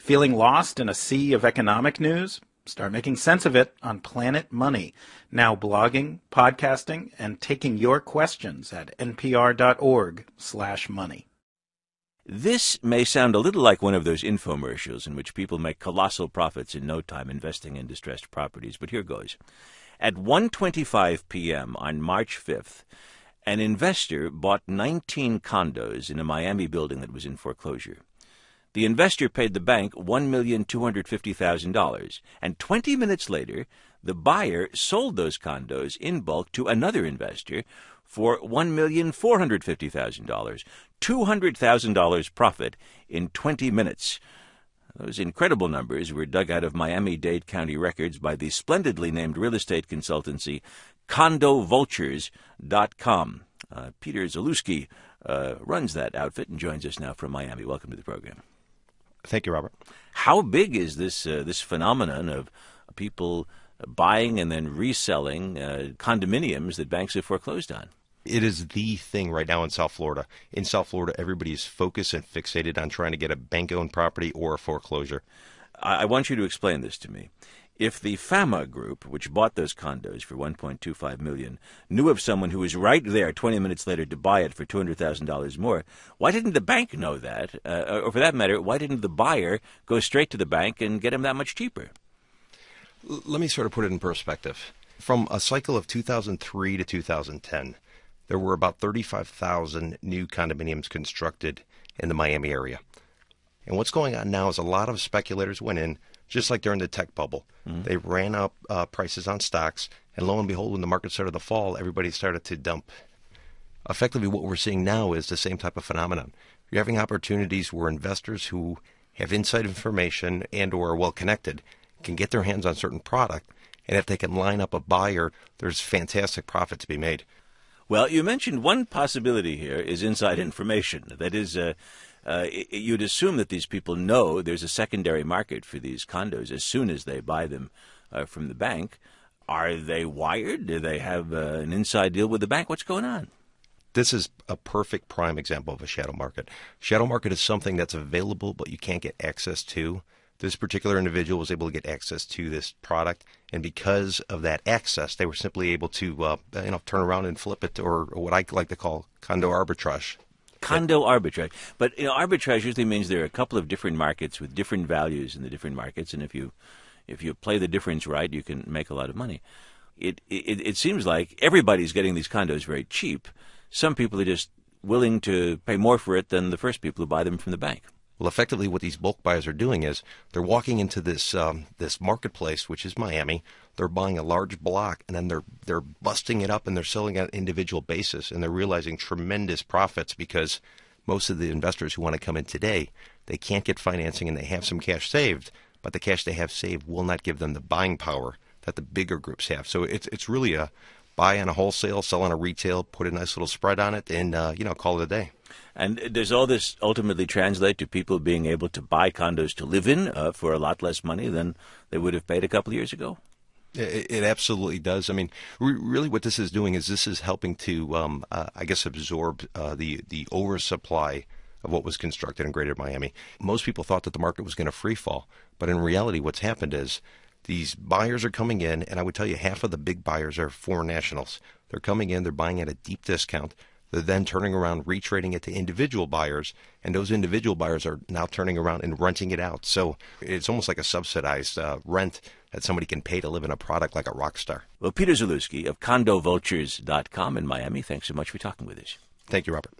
Feeling lost in a sea of economic news? Start making sense of it on Planet Money. Now blogging, podcasting, and taking your questions at npr.org/money. This may sound a little like one of those infomercials in which people make colossal profits in no time investing in distressed properties, but here goes. At 1:25 p.m. on March 5th, an investor bought 19 condos in a Miami building that was in foreclosure. The investor paid the bank $1,250,000, and 20 minutes later, the buyer sold those condos in bulk to another investor for $1,450,000, $200,000 profit in 20 minutes. Those incredible numbers were dug out of Miami-Dade County records by the splendidly named real estate consultancy Condo Vultures.com. Peter Zalewski runs that outfit and joins us now from Miami. Welcome to the program. Thank you, Robert. How big is this phenomenon of people buying and then reselling condominiums that banks have foreclosed on? It is the thing right now in South Florida. In South Florida, everybody is focused and fixated on trying to get a bank-owned property or a foreclosure. I want you to explain this to me. If the Fama Group, which bought those condos for $1.25 million, knew of someone who was right there 20 minutes later to buy it for $200,000 more, why didn't the bank know that? Or for that matter, why didn't the buyer go straight to the bank and get him that much cheaper? Let me sort of put it in perspective. From a cycle of 2003 to 2010, there were about 35,000 new condominiums constructed in the Miami area. And what's going on now is a lot of speculators went in, just like during the tech bubble. Mm-hmm. They ran up prices on stocks, and lo and behold, when the market started to fall, everybody started to dump. Effectively, what we're seeing now is the same type of phenomenon. You're having opportunities where investors who have inside information and or are well-connected can get their hands on certain product, and if they can line up a buyer, there's fantastic profit to be made. Well, you mentioned one possibility here is inside information. That is, you'd assume that these people know there's a secondary market for these condos as soon as they buy them from the bank. Are they wired? Do they have an inside deal with the bank? What's going on? This is a perfect prime example of a shadow market. Shadow market is something that's available, but you can't get access to. This particular individual was able to get access to this product, and because of that access, they were simply able to turn around and flip it, or what I like to call condo arbitrage. Condo arbitrage. But arbitrage usually means there are a couple of different markets with different values in the different markets, and if you play the difference right, you can make a lot of money. It seems like everybody's getting these condos very cheap. Some people are just willing to pay more for it than the first people who buy them from the bank. Well, effectively, what these bulk buyers are doing is they're walking into this marketplace, which is Miami. They're buying a large block, and then they're busting it up, and they're selling on an individual basis, and they're realizing tremendous profits because most of the investors who want to come in today, they can't get financing, and they have some cash saved, but the cash they have saved will not give them the buying power that the bigger groups have. So it's really a buy on a wholesale, sell on a retail, put a nice little spread on it, and call it a day. And does all this ultimately translate to people being able to buy condos to live in for a lot less money than they would have paid a couple of years ago? It absolutely does. I mean, really what this is doing is this is helping to, absorb the oversupply of what was constructed in Greater Miami. Most people thought that the market was going to free fall, but in reality what's happened is these buyers are coming in, and I would tell you half of the big buyers are foreign nationals. They're coming in, they're buying at a deep discount. They're then turning around, retrading it to individual buyers, and those individual buyers are now turning around and renting it out. So it's almost like a subsidized rent that somebody can pay to live in a product like a rock star. Well, Peter Zalewski of CondoVultures.com in Miami, thanks so much for talking with us. Thank you, Robert.